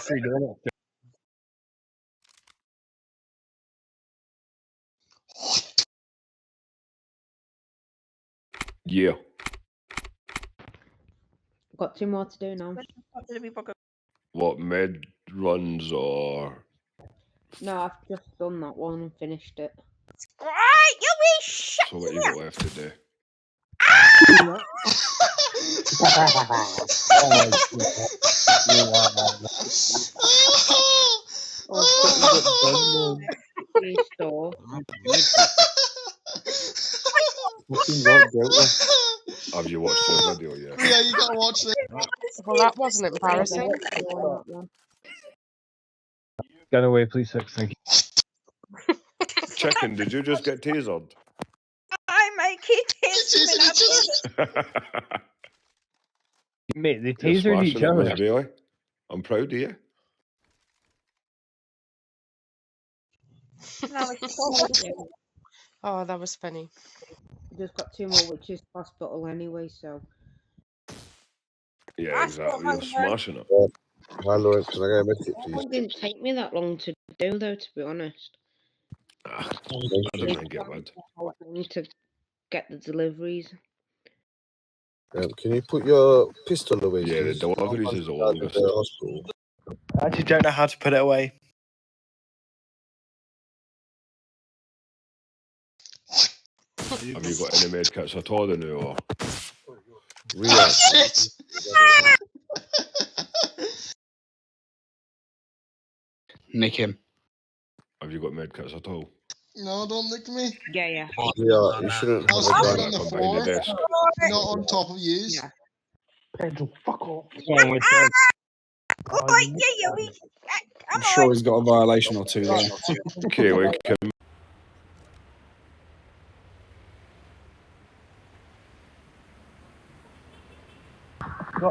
free doing it. Yeah. Got 2 more to do now. What, med runs or... No, I've just done that one and finished it. Right, you be shut. So what you got left to do? Restore. Have you watched the video yet? Yeah, you gotta watch it. Well, that wasn't embarrassing. Get away, please, six. Thank you. Chicken, did you just get tasered? I make it Mate, they You're tasered each smashing it, other. Miss Bailey. I'm proud of you. Oh, that was funny. Just got 2 more, which is hospital anyway, so. Yeah, exactly. You're smashing it. Hi, Lawrence. Can I get a message, please? It didn't take me that long to do, though, to be honest. I don't think it would. I need to get the deliveries. Can you put your pistol away, Yeah, the please? deliveries is the longest. Hospital. I actually don't know how to put it away. Have you got any med kits at all then, or? Rhea. Shit! Nick him. Have you got med kits at all? No, don't lick me. Yeah, yeah. Yeah, you shouldn't I was have sitting a on gun. the Come behind the floor, desk. not on top of you. Yeah. Pedro, fuck off. Wrong with that? I'm sure he's got a violation or two there. Okay, we can